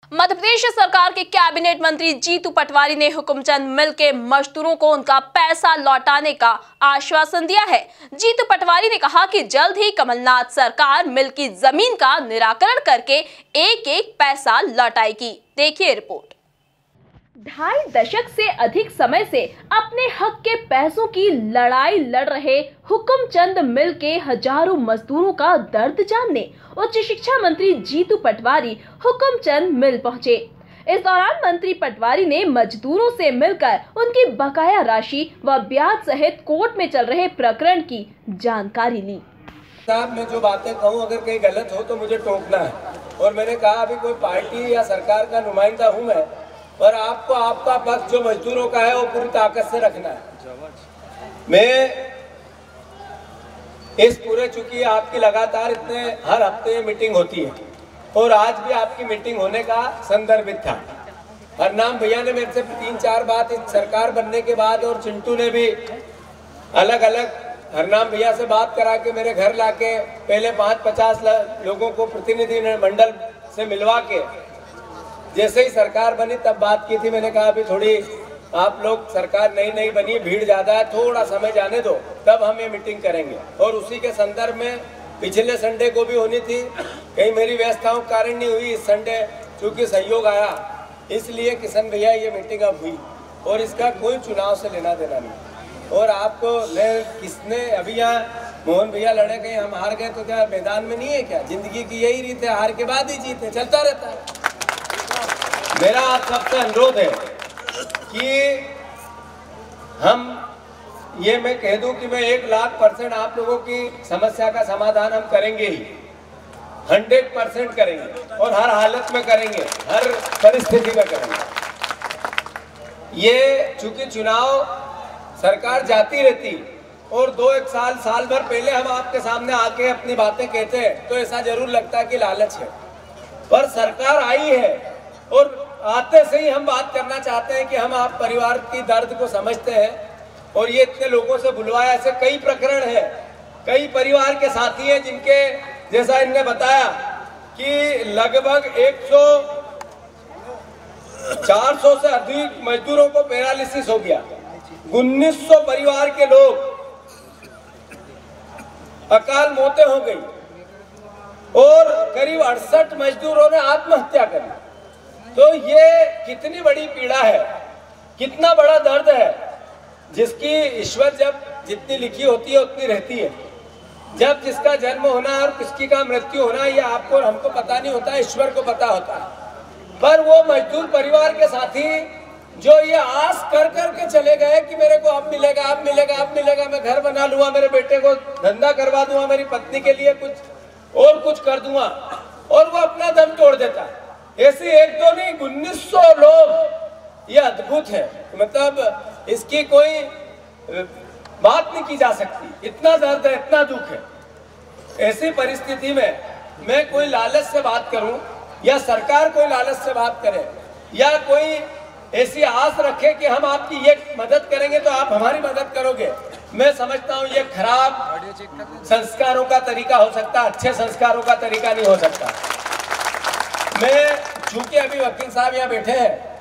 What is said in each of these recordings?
मध्य प्रदेश सरकार के कैबिनेट मंत्री जीतू पटवारी ने हुकुमचंद मिल के मजदूरों को उनका पैसा लौटाने का आश्वासन दिया है। जीतू पटवारी ने कहा कि जल्द ही कमलनाथ सरकार मिल की जमीन का निराकरण करके एक एक पैसा लौटाएगी। देखिए रिपोर्ट। 2.5 दशक से अधिक समय से अपने हक के पैसों की लड़ाई लड़ रहे हुकुमचंद मिल के हजारों मजदूरों का दर्द जानने उच्च शिक्षा मंत्री जीतू पटवारी हुकुमचंद मिल पहुंचे। इस दौरान मंत्री पटवारी ने मजदूरों से मिलकर उनकी बकाया राशि व ब्याज सहित कोर्ट में चल रहे प्रकरण की जानकारी ली। साहब, मैं जो बातें कहूँ अगर कहीं गलत हो तो मुझे टोकना है। और मैंने कहा अभी कोई पार्टी या सरकार का नुमाइंदा हूँ मैं, पर आपको आपका पक्ष जो मजदूरों का है वो पूरी ताकत से रखना है। मैं इस पूरे चूंकि आपकी लगातार इतने हर हफ्ते मीटिंग होती है और आज भी आपकी मीटिंग होने का संदर्भित था। हरनाम भैया ने मेरे से 3-4 बात इस सरकार बनने के बाद और चिंटू ने भी अलग अलग हरनाम भैया से बात करा के मेरे घर लाके पहले 5-50 लोगों को प्रतिनिधि मंडल से मिलवा के जैसे ही सरकार बनी तब बात की थी। मैंने कहा अभी थोड़ी आप लोग सरकार नई बनी, भीड़ ज्यादा है, थोड़ा समय जाने दो, तब हम ये मीटिंग करेंगे। और उसी के संदर्भ में पिछले संडे को भी होनी थी, कहीं मेरी व्यवस्थाओं के कारण नहीं हुई। इस संडे चूंकि सहयोग आया इसलिए किशन भैया ये मीटिंग अब हुई और इसका कोई चुनाव से लेना देना नहीं। और आपको किसने अभी यहाँ मोहन भैया लड़े गए, हम हार गए तो क्या मैदान में नहीं है क्या? जिंदगी की यही रीत है, हार के बाद ही जीत है, चलता रहता है। मेरा आप सबसे अनुरोध है कि हम ये मैं कह दूं कि मैं 1,00,000% आप लोगों की समस्या का समाधान हम करेंगे ही, 100% करेंगे और हर हालत में करेंगे, हर परिस्थिति में करेंगे। ये चूंकि चुनाव सरकार जाती रहती और 2-1 साल भर पहले हम आपके सामने आके अपनी बातें कहते हैं तो ऐसा जरूर लगता है कि लालच है, पर सरकार आई है और आते से ही हम बात करना चाहते हैं कि हम आप परिवार की दर्द को समझते हैं और ये इतने लोगों से बुलवाया। ऐसे कई प्रकरण है, कई परिवार के साथी हैं जिनके जैसा इनने बताया कि लगभग 400 से अधिक मजदूरों को पैरालिसिस हो गया, 1900 परिवार के लोग अकाल मौतें हो गई और करीब 68 मजदूरों ने आत्महत्या करी। तो ये कितनी बड़ी पीड़ा है, कितना बड़ा दर्द है, जिसकी ईश्वर जब जितनी लिखी होती है उतनी रहती है। जब जिसका जन्म होना और किसकी का मृत्यु होना ये आपको और हमको पता नहीं होता, ईश्वर को पता होता है। पर वो मजदूर परिवार के साथी जो ये आस कर के चले गए कि मेरे को अब मिलेगा, अब मिलेगा, अब मिलेगा, मैं घर बना लूंगा, मेरे बेटे को धंधा करवा दूंगा, मेरी पत्नी के लिए कुछ कर दूंगा, और वो अपना दम तोड़ देता है। ऐसे 1-2 नहीं, 1900 लोग, ये अद्भुत है। मतलब इसकी कोई बात नहीं की जा सकती, इतना दर्द है, इतना दुख है। ऐसी परिस्थिति में मैं कोई लालच से बात करूं या सरकार कोई लालच से बात करे या कोई ऐसी आस रखे कि हम आपकी ये मदद करेंगे तो आप हमारी मदद करोगे, मैं समझता हूं ये खराब संस्कारों का तरीका हो सकता, अच्छे संस्कारों का तरीका नहीं हो सकता। मैं चूंकि अभी वकील साहब यहाँ बैठे हैं।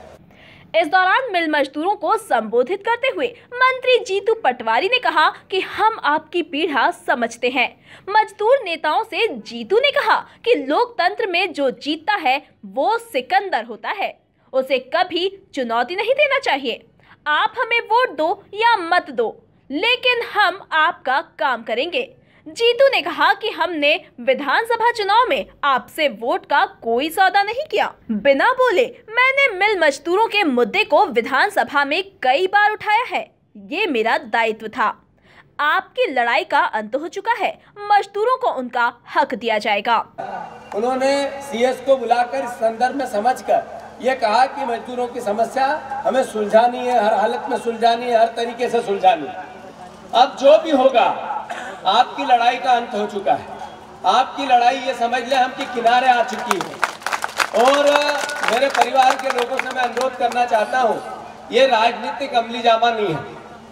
इस दौरान मिल मजदूरों को संबोधित करते हुए मंत्री जीतू पटवारी ने कहा कि हम आपकी पीड़ा समझते हैं। मजदूर नेताओं से जीतू ने कहा कि लोकतंत्र में जो जीतता है वो सिकंदर होता है, उसे कभी चुनौती नहीं देना चाहिए। आप हमें वोट दो या मत दो, लेकिन हम आपका काम करेंगे। जीतू ने कहा कि हमने विधानसभा चुनाव में आपसे वोट का कोई सौदा नहीं किया। बिना बोले मैंने मिल मजदूरों के मुद्दे को विधानसभा में कई बार उठाया है, ये मेरा दायित्व था। आपकी लड़ाई का अंत हो चुका है, मजदूरों को उनका हक दिया जाएगा। उन्होंने सीएस को बुलाकर इस संदर्भ में समझकर ये कहा कि मजदूरों की समस्या हमें सुलझानी है, हर हालत में सुलझानी है, हर तरीके से सुलझानी है। अब जो भी होगा, आपकी लड़ाई का अंत हो चुका है। आपकी लड़ाई ये समझ ले हम कि किनारे आ चुकी है। और मेरे परिवार के लोगों से मैं अनुरोध करना चाहता हूँ, ये राजनीतिक अमली जामा नहीं है।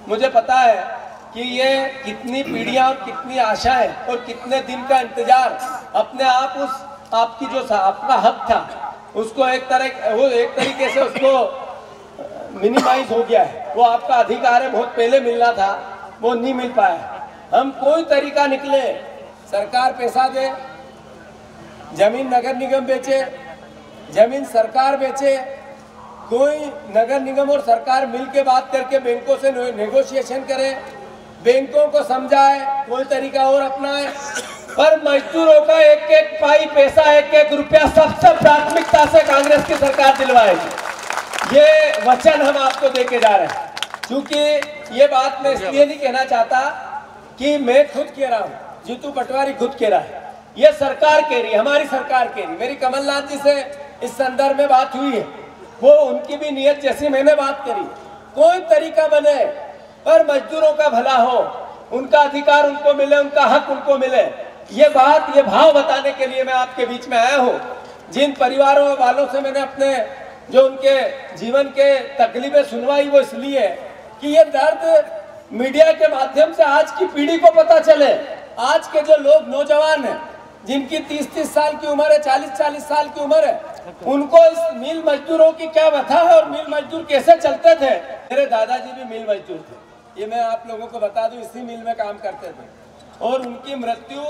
मुझे पता है कि ये कितनी पीढ़ियां और कितनी आशाएं और कितने दिन का इंतजार अपने आप उस आपकी जो आपका हक था उसको एक तरीके से उसको मिनिमाइज हो गया है। वो आपका अधिकार है, बहुत पहले मिलना था, वो नहीं मिल पाया। हम कोई तरीका निकले, सरकार पैसा दे, जमीन नगर निगम बेचे, जमीन सरकार बेचे, कोई नगर निगम और सरकार मिलके बात करके बैंकों से नेगोशिएशन करे, बैंकों को समझाए, कोई तरीका और अपनाए, पर मजदूरों का एक एक पाई पैसा, एक एक रुपया सबसे प्राथमिकता से कांग्रेस की सरकार दिलवाएगी। ये वचन हम आपको देके जा रहे हैं। क्योंकि ये बात मैं इसलिए नहीं कहना चाहता कि मैं खुद कह रहा हूँ, जीतू पटवारी खुद कह रहा है, ये सरकार कह रही है, हमारी सरकार कह रही। मेरी कमलनाथ जी से इस संदर्भ में बात हुई है, वो उनकी भी नियत जैसी मैंने बात करी, कोई तरीका बने पर मजदूरों का भला हो, उनका अधिकार उनको मिले, उनका हक उनको मिले। ये बात, ये भाव बताने के लिए मैं आपके बीच में आया हूँ। जिन परिवारों वालों से मैंने अपने जो उनके जीवन के तकलीफें सुनवाई, वो इसलिए कि ये दर्द मीडिया के माध्यम से आज की पीढ़ी को पता चले। आज के जो लोग नौजवान हैं, जिनकी 30-30 साल की उम्र है, 40-40 साल की उम्र है, उनको इस मिल मजदूरों की क्या व्यथा है और मिल मजदूर कैसे चलते थे। मेरे दादाजी भी मिल मजदूर थे, ये मैं आप लोगों को बता दूं, इसी मिल में काम करते थे। और उनकी मृत्यु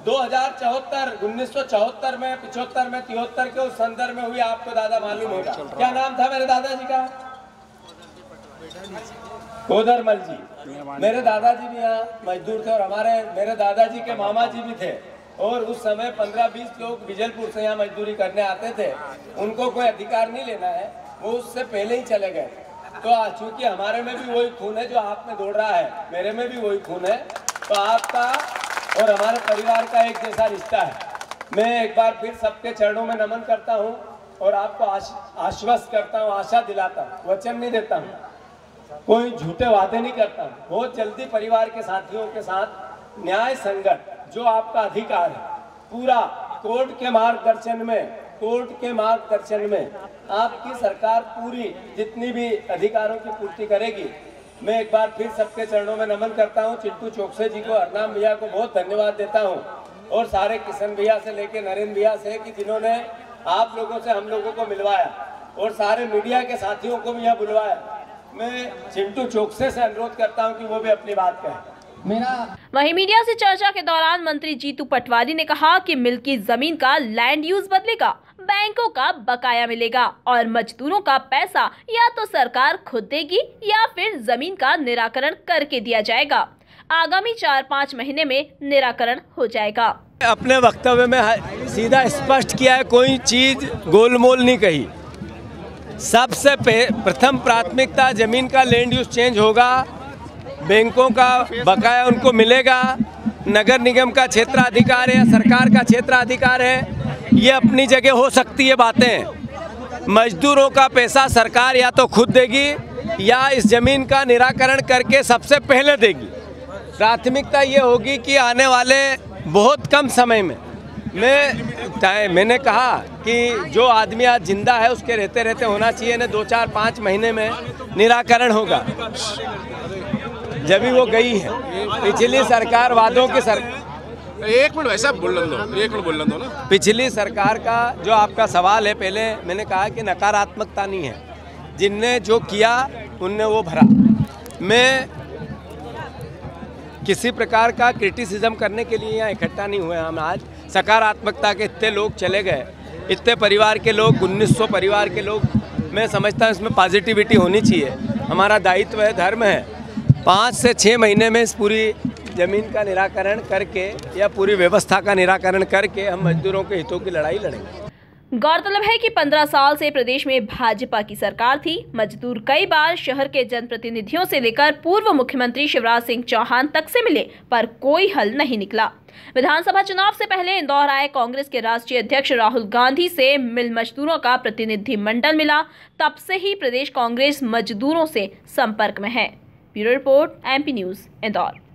1974 में, 75 में, 73 के उस संदर्भ में हुई। आपको दादा मालूम होगा, क्या नाम था मेरे दादाजी का? कोदरमल जी। मेरे दादाजी भी यहाँ मजदूर थे और मेरे दादाजी के मामा जी भी थे। और उस समय 15-20 लोग बिजलपुर से यहाँ मजदूरी करने आते थे। उनको कोई अधिकार नहीं लेना है, वो उससे पहले ही चले गए। तो चूंकि हमारे में भी वही खून है जो आप में दौड़ रहा है, मेरे में भी वही खून है, तो आपका और हमारे परिवार का एक जैसा रिश्ता है। मैं एक बार फिर सबके चरणों में नमन करता हूँ और आपको आश्वस्त करता हूँ, आशा दिलाता हूँ, वचन नहीं देता हूँ, कोई झूठे वादे नहीं करता हूँ। बहुत जल्दी परिवार के साथियों के साथ न्याय संगत जो आपका अधिकार है, पूरा कोर्ट के मार्गदर्शन में आपकी सरकार पूरी जितनी भी अधिकारों की पूर्ति करेगी। मैं एक बार फिर सबके चरणों में नमन करता हूं। चिंटू चोकसे जी को, हरनाम भैया को बहुत धन्यवाद देता हूं, और सारे किशन भैया से लेके नरेंद्र भैया से कि जिन्होंने आप लोगों से हम लोगों को मिलवाया, और सारे मीडिया के साथियों को भी यहाँ बुलवाया। मैं चिंटू चोकसे से अनुरोध करता हूँ कि वो भी अपनी बात कहें। वहीं मीडिया से चर्चा के दौरान मंत्री जीतू पटवारी ने कहा कि मिल की जमीन का लैंड यूज बदलेगा, बैंकों का बकाया मिलेगा और मजदूरों का पैसा या तो सरकार खुद देगी या फिर जमीन का निराकरण करके दिया जाएगा। आगामी 4-5 महीने में निराकरण हो जाएगा। अपने वक्तव्य में सीधा स्पष्ट किया है, कोई चीज गोलमोल नहीं कही। सबसे प्रथम प्राथमिकता जमीन का लैंड यूज चेंज होगा, बैंकों का बकाया उनको मिलेगा, नगर निगम का क्षेत्राधिकार है या सरकार का क्षेत्राधिकार है, ये अपनी जगह हो सकती है बातें। मजदूरों का पैसा सरकार या तो खुद देगी या इस जमीन का निराकरण करके सबसे पहले देगी। प्राथमिकता ये होगी कि आने वाले बहुत कम समय में मैंने कहा कि जो आदमी आज जिंदा है उसके रहते रहते होना चाहिए ना, 2-4-5 महीने में निराकरण होगा। जब भी वो गई है पिछली सरकार वादों की एक मिनट ऐसा बोलने दो ना। पिछली सरकार का जो आपका सवाल है, पहले मैंने कहा कि नकारात्मकता नहीं है, जिनने जो किया उनने वो भरा। मैं किसी प्रकार का क्रिटिसिज्म करने के लिए यहाँ इकट्ठा नहीं हुए। हम आज सकारात्मकता के इतने लोग चले गए, इतने परिवार के लोग, 1900 परिवार के लोग, मैं समझता हूँ इसमें पॉजिटिविटी होनी चाहिए। हमारा दायित्व है, धर्म है, 5 से 6 महीने में इस पूरी जमीन का निराकरण करके या पूरी व्यवस्था का निराकरण करके हम मजदूरों के हितों की लड़ाई लड़ेंगे। गौरतलब है कि 15 साल से प्रदेश में भाजपा की सरकार थी। मजदूर कई बार शहर के जनप्रतिनिधियों से लेकर पूर्व मुख्यमंत्री शिवराज सिंह चौहान तक से मिले, पर कोई हल नहीं निकला। विधानसभा चुनाव से पहले इंदौर आए कांग्रेस के राष्ट्रीय अध्यक्ष राहुल गांधी से मिल मजदूरों का प्रतिनिधिमंडल मिला। तब से ही प्रदेश कांग्रेस मजदूरों से संपर्क में है। Bureau report, MP news, Indore.